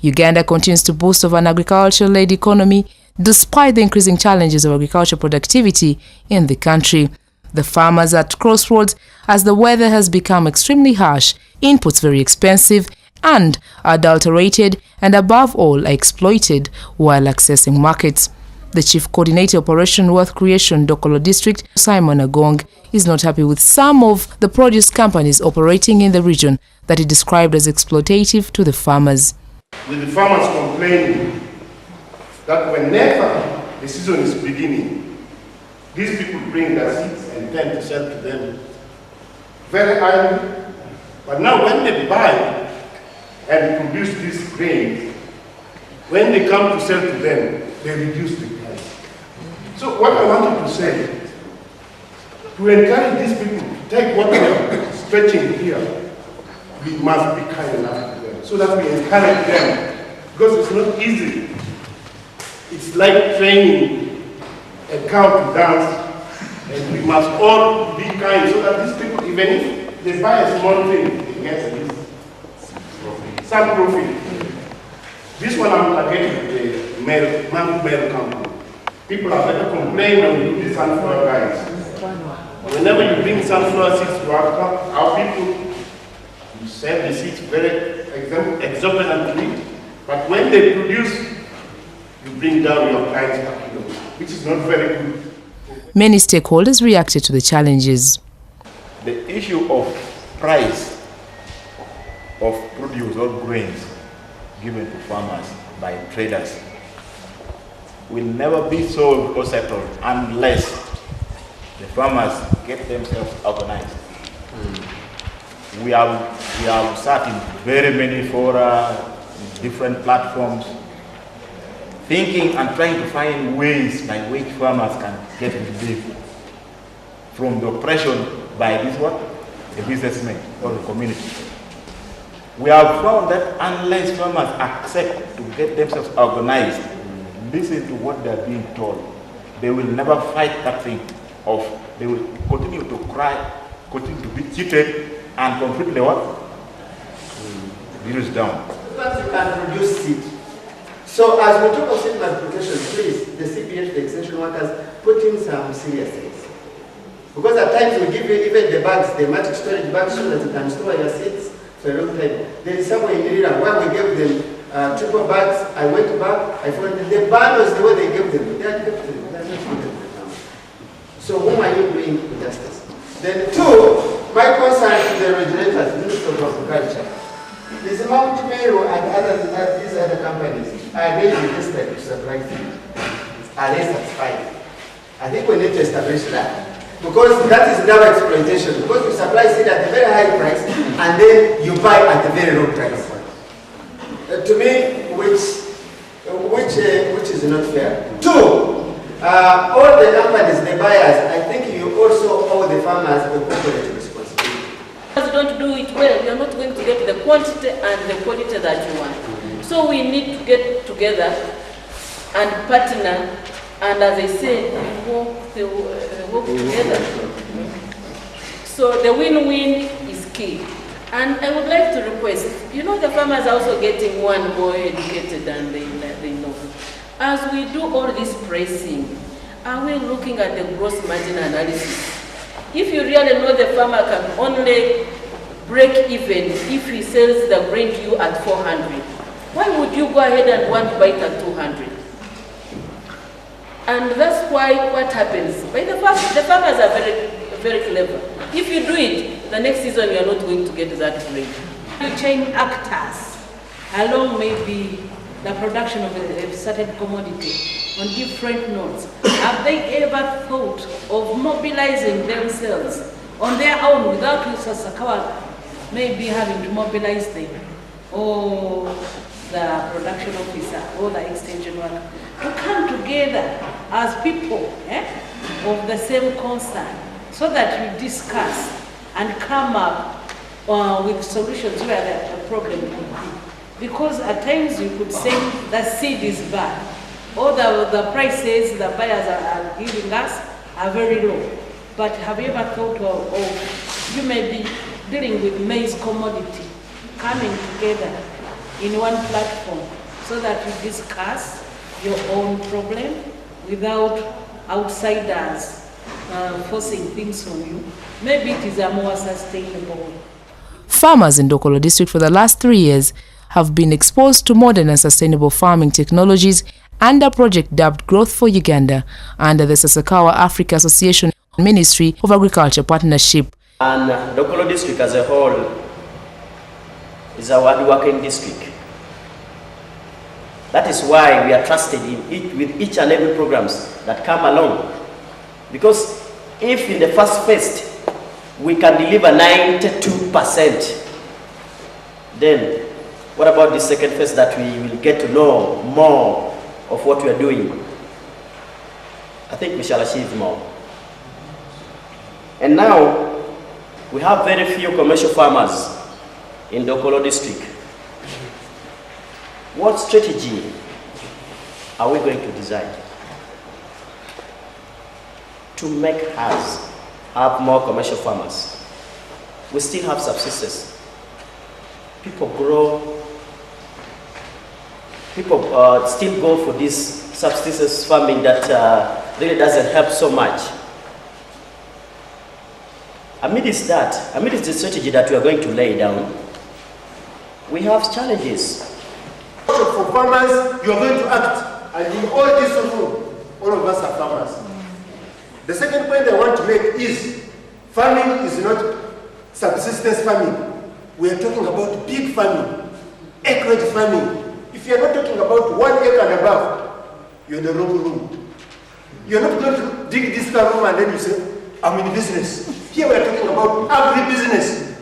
Uganda continues to boast of an agricultural-led economy despite the increasing challenges of agricultural productivity in the country. The farmers are at crossroads as the weather has become extremely harsh, inputs very expensive, and adulterated, and above all are exploited while accessing markets. The Chief Coordinator Operation Wealth Creation Dokolo District, Simon Agong, is not happy with some of the produce companies operating in the region that he described as exploitative to the farmers. With the farmers complaining that whenever the season is beginning, these people bring their seeds and tend to sell to them very highly. But now when they buy and produce these grains, when they come to sell to them, they reduce the price. So what I wanted to say, to encourage these people to take what we are stretching here, we must be kind enough to them so that we encourage them, because it's not easy. It's like training a cow to dance, and we must all be kind so that these people, even if they buy a small thing, they get some profit. This one I'm targeting the male company. People are better complaining when we do the sunflower guys. Whenever you bring sunflower seeds to our people, you sell the seeds very exorbitantly, but when they produce, you bring down your price per kilo, which is not very good. Many stakeholders reacted to the challenges. The issue of price of produce or grains given to farmers by traders will never be solved or settled unless the farmers get themselves organized. We have sat in very many fora, different platforms, thinking and trying to find ways by which farmers can get relief from the oppression by this the businessmen or the community. We have found that unless farmers accept to get themselves organized, listen to what they are being told, they will never fight that thing off. They will continue to cry, continue to be cheated, and completely reduce down. But you can produce seed. So as we talk of seed multiplication, please, the CPH, the extension workers, put in some serious things. Because at times we give you even the bags, the magic storage bags, so that you can store your seeds for a long time. There is somewhere in Irira where we gave them triple bags. I went back, I found the bundles, the way they gave them, they are kept them. They are not given them. So whom are you doing justice? Then two, my concern to the regulators, Minister of Agriculture, is Mount Meru and these other companies are they registered to supply feed? Are they satisfied? I think we need to establish that. Because that is now exploitation. Because you supply seed at a very high price and then you buy at a very low price. To me, which is not fair. Two, all the companies, the buyers, I think you also owe the farmers a corporate responsibility. If you don't do it well, you're not going to get the quantity and the quality that you want. So we need to get together and partner, and as I said, work together. So the win-win is key. And I would like to request, the farmers are also getting more educated than they know. As we do all this pricing, are we looking at the gross margin analysis? If you really know the farmer can only break even if he sells the grain to you at 400, why would you go ahead and want to buy it at 200? And that's why what happens. The farmers are very, very clever. If you do it, the next season you are not going to get that grain. Chain actors along maybe the production of a certain commodity on different nodes, have they ever thought of mobilizing themselves on their own without Mr. Sakawa maybe having to mobilize them, or the production officer or the extension worker, to come together as people of the same concern so that you discuss and come up with solutions where the problem could be. Because at times you could say the seed is bad, or the prices the buyers are giving us are very low. But have you ever thought of you may be dealing with maize commodity, coming together in one platform so that you discuss your own problem without outsiders forcing things on you. Maybe it is a more sustainable way. Farmers in Dokolo district for the last 3 years have been exposed to modern and sustainable farming technologies under a project dubbed Growth for Uganda under the Sasakawa Africa Association Ministry of Agriculture Partnership. And Dokolo district as a whole is a hard-working district. That is why we are trusted with each and every programs that come along. Because if in the first phase we can deliver 92%, then what about the second phase that we will get to know more of what we are doing? I think we shall achieve more. And now, we have very few commercial farmers in Dokolo district. What strategy are we going to design to make us have more commercial farmers? We still have subsistence. People grow, people still go for this subsistence farming that really doesn't help so much. Amidst the strategy that we are going to lay down, we have challenges. For farmers, you are going to act, and in all this room, all of us are farmers. The second point I want to make is, farming is not subsistence farming. We are talking about big farming, acreage farming. If you are not talking about 1 acre and above, you're in the wrong room. You're not going to dig this room and then you say, I'm in business. Here we are talking about agribusiness.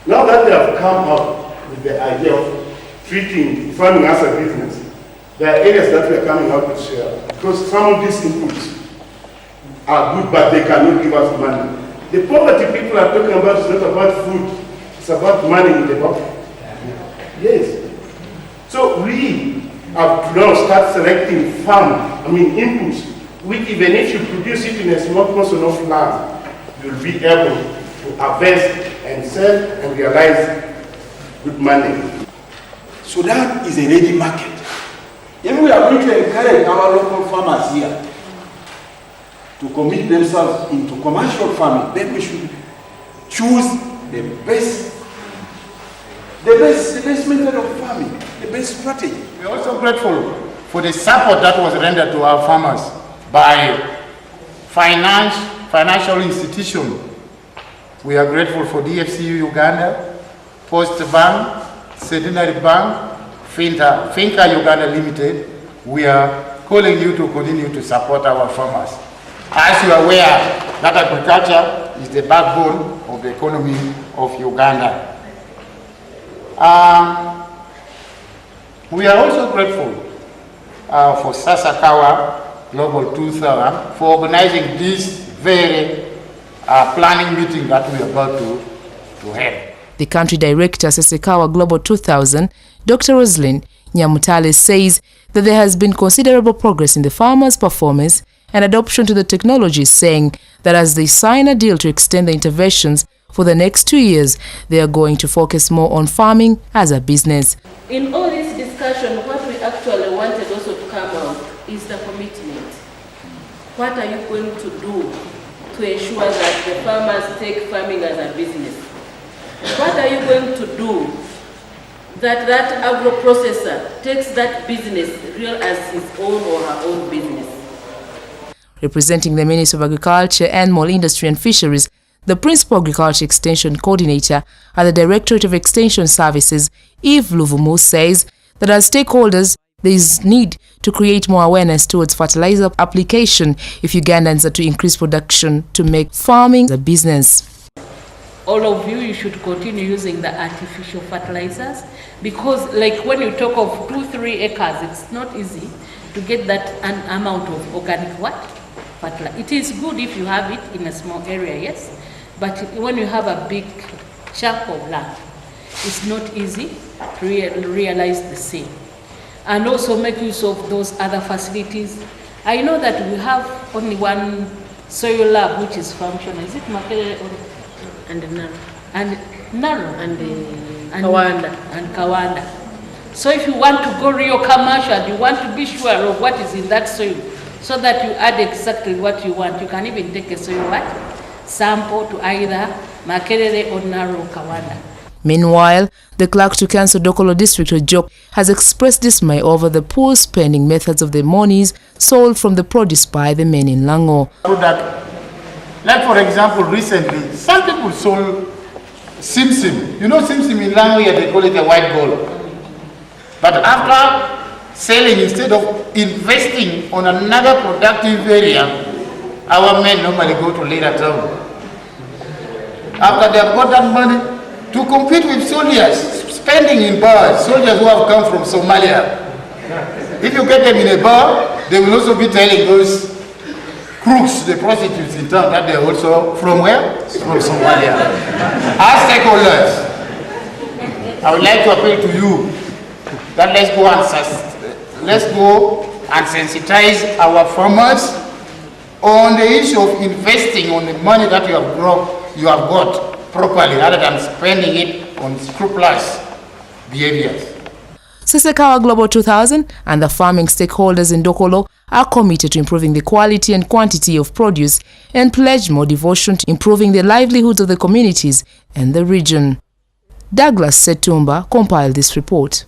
Now that they have come up with the idea of treating farming as a business, there are areas that we are coming up with share. Because some of these inputs are good, but they cannot give us money. The poverty people are talking about is not about food, it's about money in the pocket. Yes. So we have now start selecting inputs, which even if you produce it in a small portion of land, you'll be able to harvest and sell and realize good money. So that is a ready market. If we are going to encourage our local farmers here to commit themselves into commercial farming, then we should choose the best method of farming, the best strategy. We are also grateful for the support that was rendered to our farmers by financial institutions. We are grateful for DFCU Uganda, Post Bank, Centenary Bank, Finca Uganda Limited. We are calling you to continue to support our farmers. As you are aware, that agriculture is the backbone of the economy of Uganda. We are also grateful for Sasakawa Global 2000 for organizing this very planning meeting that we are about to have. The country director, Sasakawa Global 2000, Dr. Roslyn Nyamutale, says that there has been considerable progress in the farmers' performance and adoption to the technologies, saying that as they sign a deal to extend the interventions for the next 2 years, they are going to focus more on farming as a business. In all this discussion, what we actually wanted also to come out is the commitment. What are you going to do to ensure that the farmers take farming as a business? What are you going to do that agro-processor takes that business real as his own or her own business? Representing the Ministry of Agriculture, Animal Industry and Fisheries, the Principal Agriculture Extension Coordinator at the Directorate of Extension Services, Eve Luvumu, says that as stakeholders, there is need to create more awareness towards fertilizer application if Ugandans are to increase production to make farming a business. All of you should continue using the artificial fertilizers, because like when you talk of 2-3 acres, it's not easy to get that amount of organic fertilizer. It is good if you have it in a small area, yes, but when you have a big chunk of land, it's not easy to realize the same. And also make use of those other facilities. I know that we have only one soil lab which is functional. Is it Makele or And Naro. and Naro And Kawanda. and Kawanda. So if you want to go real commercial, you want to be sure of what is in that soil, so that you add exactly what you want. You can even take a soil sample to either Makerere or Naro Kawanda. Meanwhile, the clerk to Council Dokolo District Ojok has expressed dismay over the poor spending methods of the monies sold from the produce by the men in Lango. Like for example, recently, some people sold simsim. You know simsim in Lango, they call it a white gold. But after selling, instead of investing on another productive area, our men normally go to later town. After they have got that money, to compete with soldiers, spending in bars, soldiers who have come from Somalia. If you get them in a bar, they will also be telling those crooks, the prostitutes in town, that they're also from where? From Somalia. As stakeholders, I would like to appeal to you that let's go and sensitize our farmers on the issue of investing on the money that you have got properly, rather than spending it on scrupulous behaviors. Sisekawa Global 2000 and the farming stakeholders in Dokolo are committed to improving the quality and quantity of produce and pledge more devotion to improving the livelihoods of the communities and the region. Douglas Setumba compiled this report.